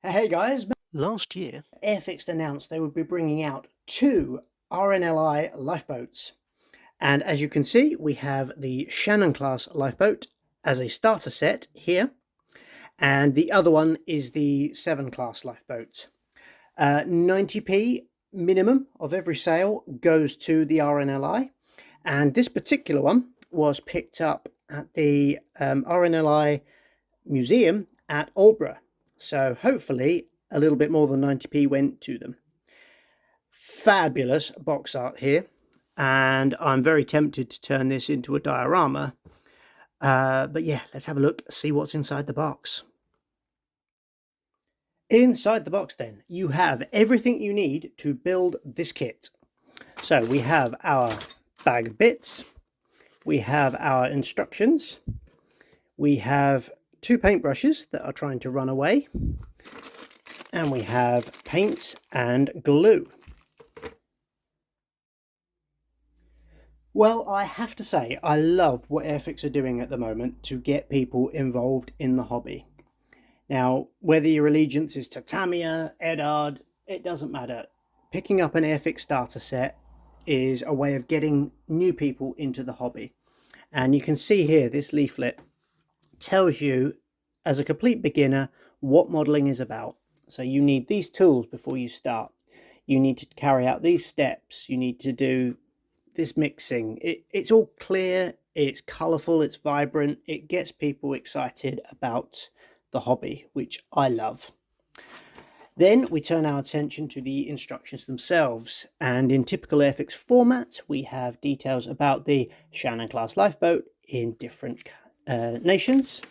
Hey guys, Last year, Airfix announced they would be bringing out two RNLI lifeboats. And as you can see, we have the Shannon class lifeboat as a starter set here. And the other one is the 7 class lifeboat. 90p minimum of every sale goes to the RNLI. And this particular one was picked up at the RNLI museum at Aldeburgh. So hopefully a little bit more than 90p went to them. Fabulous box art here, and I'm very tempted to turn this into a diorama. But yeah, let's have a look, see what's inside the box. Inside the box then, you have everything you need to build this kit. So we have our bag of bits, we have our instructions, we have 2 paintbrushes that are trying to run away, and we have paints and glue. Well, I have to say, I love what Airfix are doing at the moment to get people involved in the hobby. Now, whether your allegiance is to Tamiya, Eddard, it doesn't matter. Picking up an Airfix starter set is a way of getting new people into the hobby. And you can see here, this leaflet tells you, as a complete beginner, what modelling is about. So you need these tools before you start. You need to carry out these steps. You need to do this mixing. It's all clear, it's colourful, it's vibrant. It gets people excited about the hobby, which I love. Then we turn our attention to the instructions themselves, and in typical Airfix format we have details about the Shannon class lifeboat in different nations,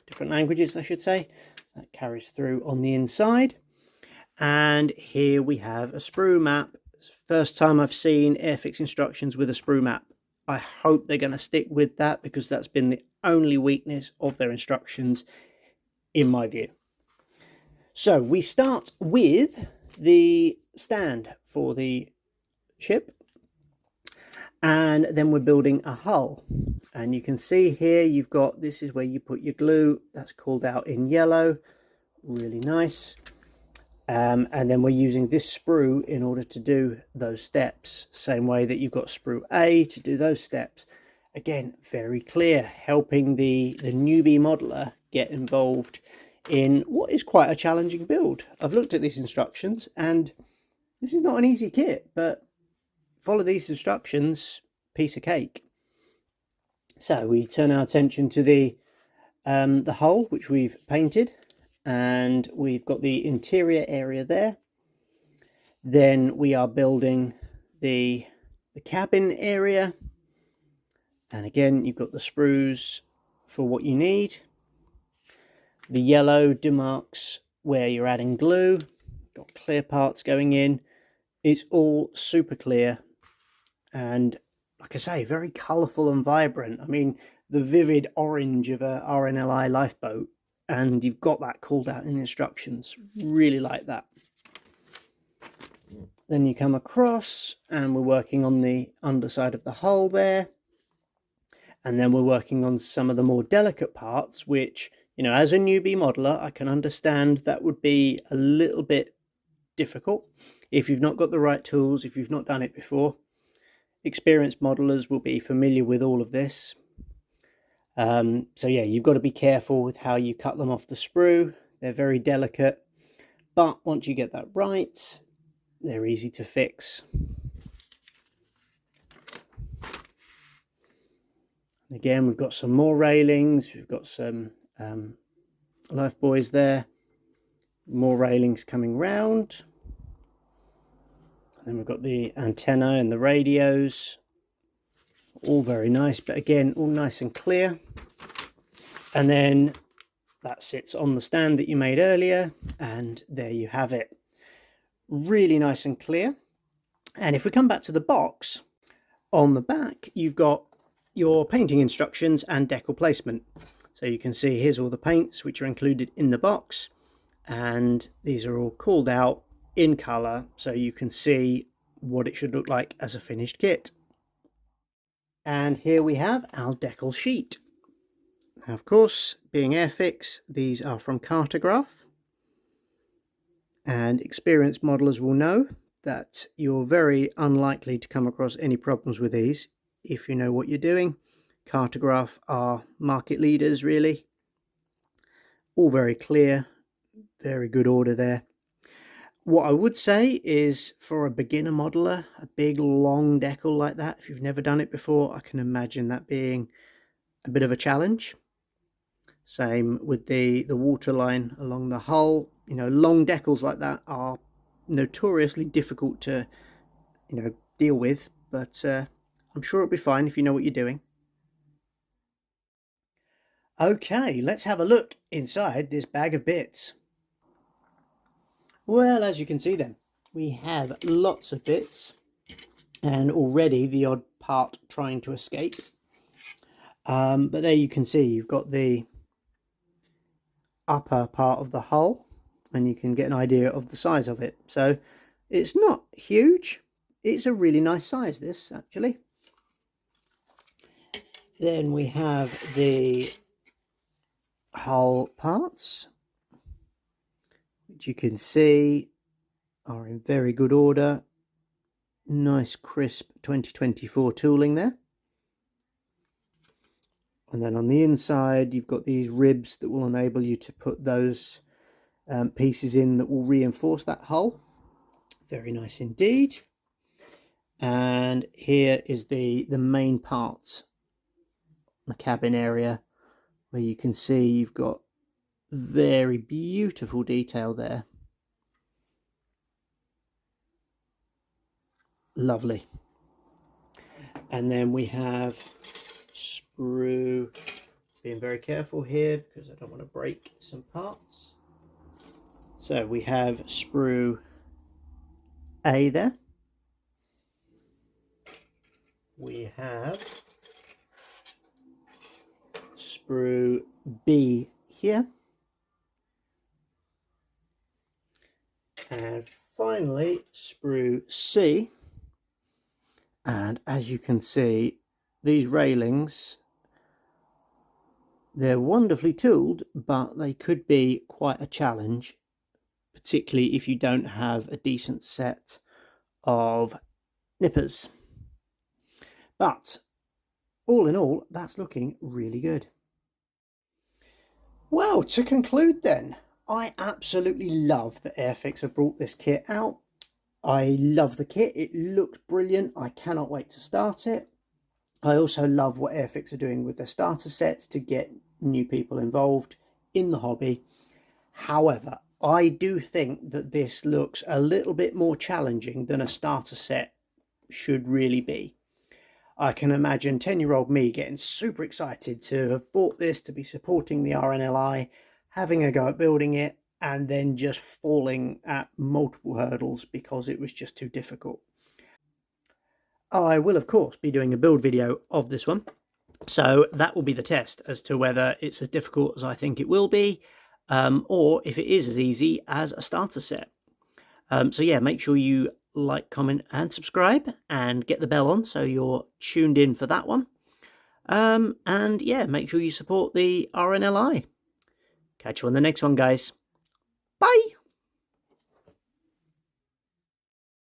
different languages I should say. That carries through on the inside. And here we have a sprue map. First time I've seen Airfix instructions with a sprue map. I hope they're going to stick with that, because that's been the only weakness of their instructions in my view. So we start with the stand for the ship, and then we're building a hull. And you can see here you've got, this is where you put your glue, that's called out in yellow, really nice. And then we're using this sprue in order to do those steps, same way that you've got sprue A to do those steps. Again, very clear, helping the newbie modeler get involved in what is quite a challenging build. I've looked at these instructions and this is not an easy kit, but follow these instructions, piece of cake. So we turn our attention to the hull, which we've painted, and we've got the interior area there. Then we are building the cabin area, and again you've got the sprues for what you need. The yellow demarks where you're adding glue, got clear parts going in. It's all super clear, and like I say, very colourful and vibrant. I mean, the vivid orange of a RNLI lifeboat, and you've got that called out in the instructions. Really like that. Then you come across and we're working on the underside of the hull there, and then we're working on some of the more delicate parts, which, you know, as a newbie modeler I can understand that would be a little bit difficult if you've not got the right tools, if you've not done it before. Experienced modelers will be familiar with all of this. So yeah, you've got to be careful with how you cut them off the sprue. They're very delicate, but once you get that right, they're easy to fix. Again, we've got some more railings, we've got some life buoys there, more railings coming round, and then we've got the antenna and the radios, all very nice, but again, all nice and clear. And then that sits on the stand that you made earlier, and there you have it. Really nice and clear. And if we come back to the box, on the back you've got your painting instructions and decal placement. So you can see here's all the paints which are included in the box, and these are all called out in colour so you can see what it should look like as a finished kit. And here we have our decal sheet. Now, of course, being Airfix, these are from Cartograph. And experienced modelers will know that you're very unlikely to come across any problems with these if you know what you're doing. Cartograph are market leaders, really. All very clear, very good order there. What I would say is, for a beginner modeler, a big long decal like that, if you've never done it before, I can imagine that being a bit of a challenge. Same with the waterline along the hull. You know, long decals like that are notoriously difficult to, you know, deal with, but I'm sure it'll be fine if you know what you're doing. Okay, let's have a look inside this bag of bits. Well, as you can see then, we have lots of bits and already the odd part trying to escape. But there you can see you've got the upper part of the hull and you can get an idea of the size of it. So it's not huge. It's a really nice size, this, actually. Then we have the hull parts, which you can see are in very good order. Nice crisp 2024 tooling there. And then on the inside you've got these ribs that will enable you to put those pieces in that will reinforce that hull. Very nice indeed. And here is the main parts, the cabin area, where you can see you've got very beautiful detail there. Lovely. And then we have sprue, being very careful here because I don't want to break some parts. So we have sprue A there. We have sprue B here. And finally sprue C. And as you can see, these railings, they're wonderfully tooled, but they could be quite a challenge, particularly if you don't have a decent set of nippers. But all in all, that's looking really good. Well, to conclude then, I absolutely love that Airfix have brought this kit out. I love the kit. It looks brilliant. I cannot wait to start it. I also love what Airfix are doing with their starter sets to get new people involved in the hobby. However, I do think that this looks a little bit more challenging than a starter set should really be. I can imagine 10-year-old me getting super excited to have bought this, to be supporting the RNLI, having a go at building it, and then just falling at multiple hurdles because it was just too difficult. I will, of course, be doing a build video of this one, so that will be the test as to whether it's as difficult as I think it will be, or if it is as easy as a starter set. So yeah, make sure you like, comment and subscribe and get the bell on so you're tuned in for that one. And yeah, make sure you support the RNLI. Catch you on the next one, guys. Bye.